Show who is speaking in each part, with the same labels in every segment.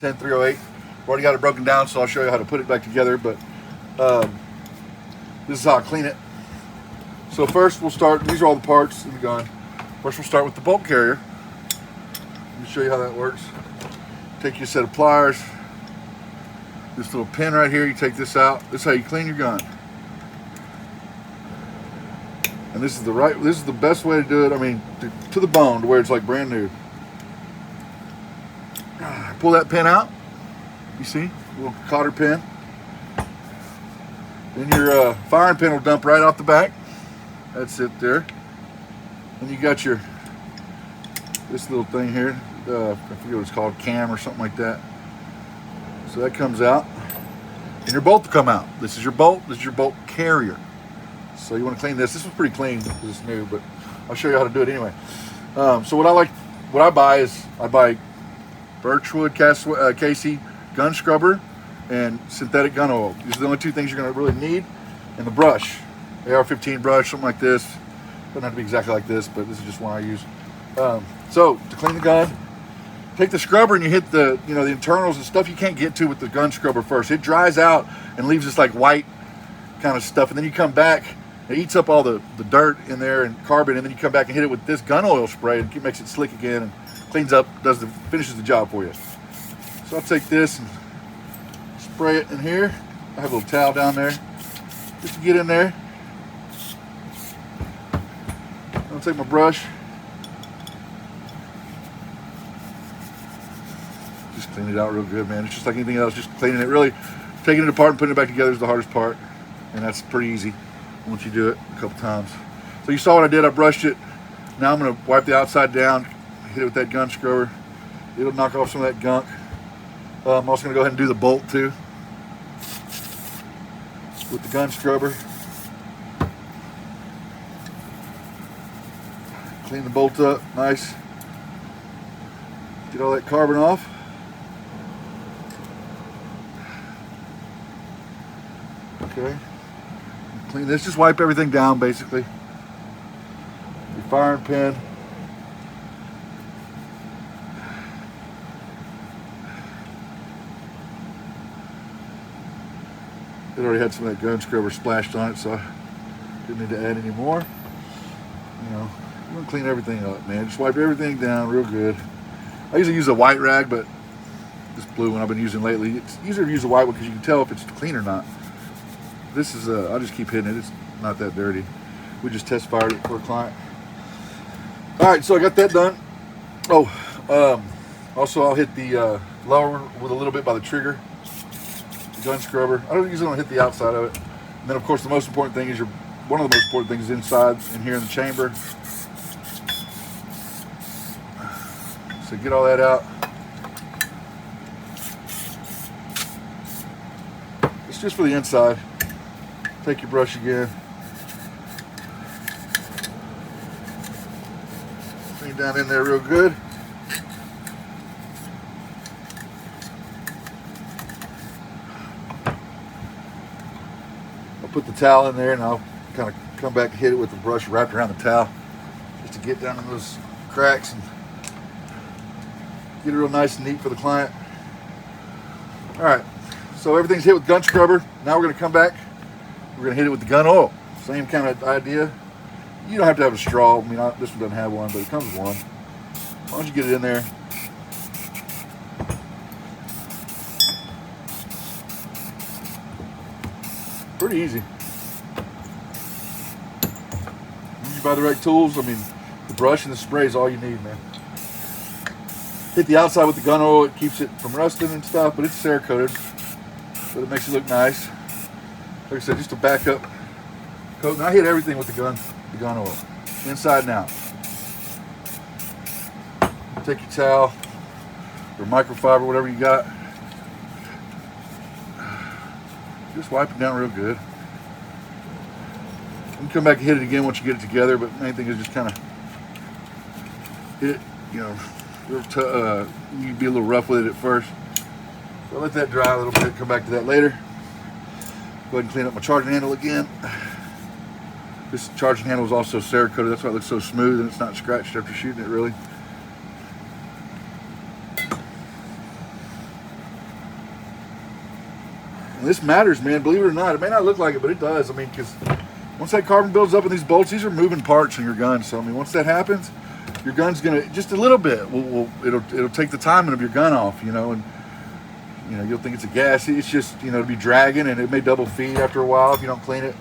Speaker 1: 10308. I've already got it broken down, so I'll show you how to put it back together, but this is how I clean it. So first we'll start, these are all the parts in the gun. First we'll start with the bolt carrier. Let me show you how that works. Take your set of pliers, this little pin right here, you take this out. This is how you clean your gun. And this is the best way to do it, I mean, to the bone, to where it's like brand new. Pull that pin out, you see, little cotter pin. Then your firing pin will dump right off the back. That's it there. And you got this little thing here, I forget what it's called, cam or something like that. So that comes out. And your bolt will come out. This is your bolt carrier. So you want to clean this. This was pretty clean because it's new, but I'll show you how to do it anyway. So what I buy birchwood Casey gun scrubber and synthetic gun oil. These are the only two things you're going to really need. And the brush, AR-15 brush, something like this. Doesn't have to be exactly like this, but this is just one I use. So to clean the gun, take the scrubber and you hit the internals and stuff you can't get to with the gun scrubber first. It dries out and leaves this like white kind of stuff, and then you come back, it eats up all the dirt in there and carbon, and then you come back and hit it with this gun oil spray and it makes it slick again and cleans up, finishes the job for you. So I'll take this and spray it in here. I have a little towel down there just to get in there. I'll take my brush, just clean it out real good, man. It's just like anything else, just cleaning it. Really taking it apart and putting it back together is the hardest part, and that's pretty easy once you do it a couple times. So you saw what I did. I brushed it. Now I'm going to wipe the outside down, hit it with that gun scrubber. It'll knock off some of that gunk. I'm also going to go ahead and do the bolt too with the gun scrubber. Clean the bolt up nice. Get all that carbon off. Okay. Clean this. Just wipe everything down basically. Your firing pin. It already had some of that gun scrubber splashed on it, so I didn't need to add any more. I'm gonna clean everything up, man. Just wipe everything down real good. I usually use a white rag, but this blue one I've been using lately, it's easier to use a white one because you can tell if it's clean or not. This is, I'll just keep hitting it. It's not that dirty. We just test fired it for a client. All right, so I got that done. Also I'll hit the lower with a little bit by the trigger. Gun scrubber. I don't usually hit the outside of it. And then of course the most important thing is one of the most important things is inside in here in the chamber. So get all that out. It's just for the inside. Take your brush again. Clean down in there real good. Put the towel in there and I'll kind of come back and hit it with the brush wrapped around the towel just to get down in those cracks and get it real nice and neat for the client. All right, so everything's hit with gun scrubber. Now we're going to come back, we're going to hit it with the gun oil. Same kind of idea. You don't have to have a straw. I mean, this one doesn't have one, but it comes with one. As long as you get it in there. Pretty easy. Once you buy the right tools, I mean, the brush and the spray is all you need, man. Hit the outside with the gun oil. It keeps it from rusting and stuff, but it's Cerakoted, but it makes it look nice. Like I said, just a backup coat. And I hit everything with the gun oil, inside and out. Take your towel or microfiber, whatever you got. Just wipe it down real good. You can come back and hit it again once you get it together, but the main thing is just kind of hit it, you can be a little rough with it at first. So I'll let that dry a little bit, come back to that later. Go ahead and clean up my charging handle again. This charging handle is also Cerakoted, that's why it looks so smooth and it's not scratched after shooting it really. And this matters, man. Believe it or not, it may not look like it, but it does. I mean, because once that carbon builds up in these bolts, these are moving parts in your gun. So I mean, once that happens, your gun's gonna just a little bit. It'll take the timing of your gun off, you know, and you know you'll think it's a gas. It's just, you know, it'll be dragging, and it may double feed after a while if you don't clean it.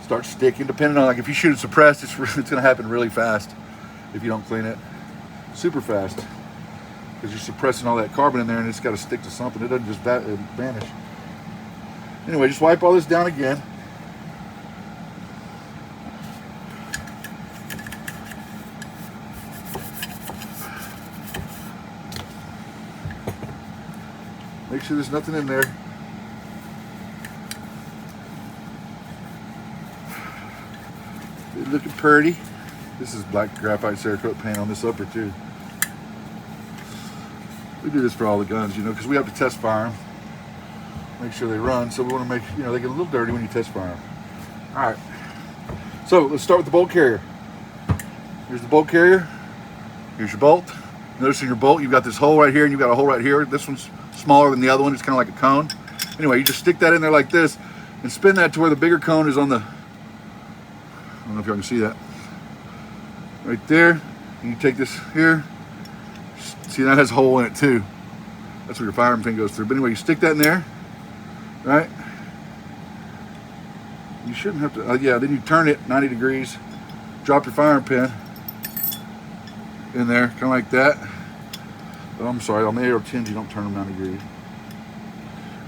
Speaker 1: Start sticking. Depending on, like, if you shoot it suppressed, it's gonna happen really fast if you don't clean it, super fast, because you're suppressing all that carbon in there, and it's got to stick to something. It doesn't just vanish. Anyway, just wipe all this down again. Make sure there's nothing in there. It's looking pretty. This is black graphite Cerakote paint on this upper too. We do this for all the guns, you know, because we have to test fire them, make sure they run. So we want to make, you know, they get a little dirty when you test fire them. All right. So let's start with the bolt carrier. Here's the bolt carrier. Here's your bolt. Notice in your bolt, you've got this hole right here, and you've got a hole right here. This one's smaller than the other one. It's kind of like a cone. Anyway, you just stick that in there like this and spin that to where the bigger cone is on the, I don't know if y'all can see that, right there. And you take this here. See, that has a hole in it too. That's where your firing pin goes through. But anyway, you stick that in there, right? You shouldn't have to, yeah, then you turn it 90 degrees, drop your firing pin in there, kind of like that. Oh, I'm sorry, on the Ar10s you don't turn them 90 degrees.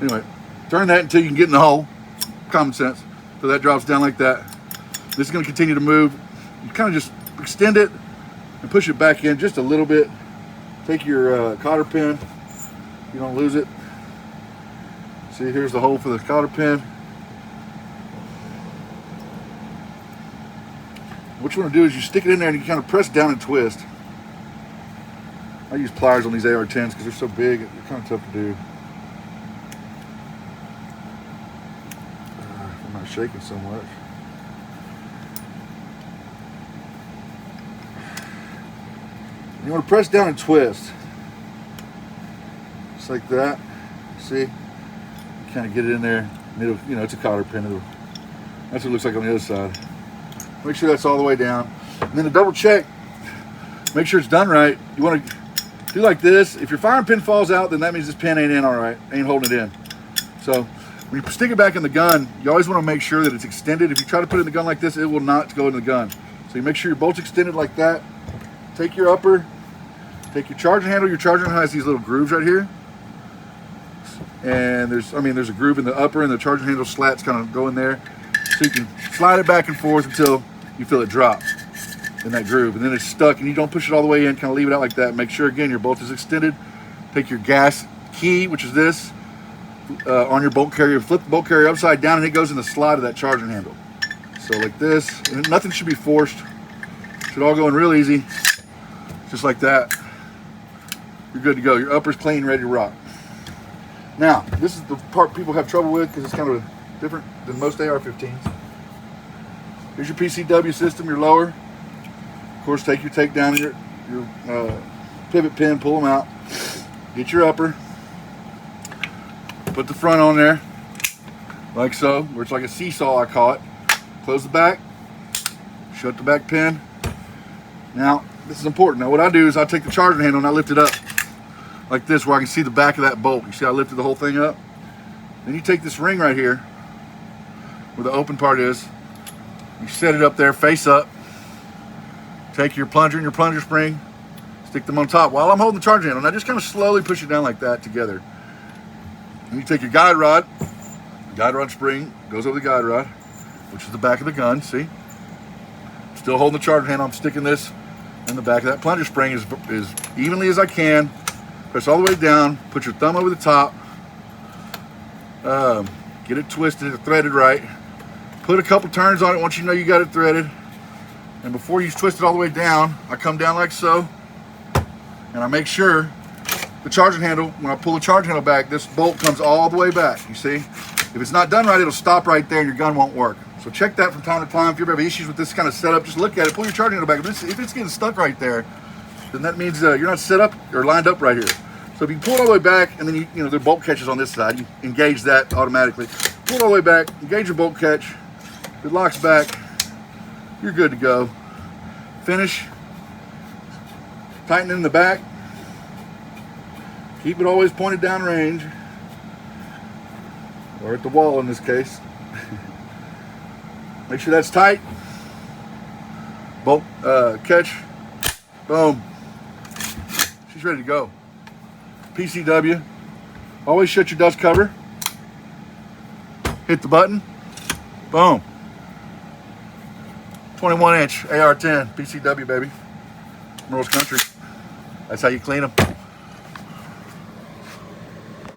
Speaker 1: Anyway, turn that until you can get in the hole. Common sense. So that drops down like that. This is going to continue to move. You kind of just extend it and push it back in just a little bit. Take your cotter pin. You don't lose it. See, here's the hole for the cotter pin. What you want to do is you stick it in there and you kind of press down and twist. I use pliers on these Ar10s because they're so big, they're kind of tough to do. I'm not shaking so much. You want to press down and twist. Just like that. See? You kind of get it in there. And it'll, you know, it's a cotter pin. That's what it looks like on the other side. Make sure that's all the way down. And then to double check, make sure it's done right. You want to do like this. If your firing pin falls out, then that means this pin ain't in all right. Ain't holding it in. So when you stick it back in the gun, you always want to make sure that it's extended. If you try to put it in the gun like this, it will not go in the gun. So you make sure your bolt's extended like that. Take your upper, take your charging handle. Your charging handle has these little grooves right here. And there's a groove in the upper, and the charging handle slats kind of go in there. So you can slide it back and forth until you feel it drop in that groove, and then it's stuck, and you don't push it all the way in, kind of leave it out like that. Make sure, again, your bolt is extended. Take your gas key, which is this, on your bolt carrier, flip the bolt carrier upside down, and it goes in the slot of that charging handle. So like this, and nothing should be forced. Should all go in real easy, just like that. You're good to go. Your upper's clean, ready to rock. Now, this is the part people have trouble with because it's kind of different than most AR-15s. Here's your PCW system, your lower. Of course, take your takedown, your pivot pin, pull them out. Get your upper. Put the front on there, like so, where it's like a seesaw, I call it. Close the back. Shut the back pin. Now, this is important. Now, what I do is I take the charging handle and I lift it up like this, where I can see the back of that bolt. You see I lifted the whole thing up? Then you take this ring right here, where the open part is. You set it up there, face up. Take your plunger and your plunger spring, stick them on top while I'm holding the charging handle. Now just kind of slowly push it down like that together. And you take your guide rod. The guide rod spring goes over the guide rod, which is the back of the gun, see? Still holding the charging handle. I'm sticking this in the back of that plunger spring as evenly as I can. Press all the way down, put your thumb over the top. Get it twisted or threaded right. Put a couple turns on it once you know you got it threaded. And before you twist it all the way down, I come down like so. And I make sure the charging handle, when I pull the charging handle back, this bolt comes all the way back, you see? If it's not done right, it'll stop right there and your gun won't work. So check that from time to time. If you ever have issues with this kind of setup, just look at it, pull your charging handle back. If it's getting stuck right there, then that means you're not set up or lined up right here. So if you pull it all the way back, and then you know, there are bolt catches on this side, you engage that automatically. Pull it all the way back, engage your bolt catch. If it locks back, you're good to go. Finish. Tighten in the back. Keep it always pointed down range, or at the wall in this case. Make sure that's tight. Bolt catch. Boom. She's ready to go. PCW. Always shut your dust cover. Hit the button. Boom. 21-inch AR10 PCW, baby. Merle's Country. That's how you clean them.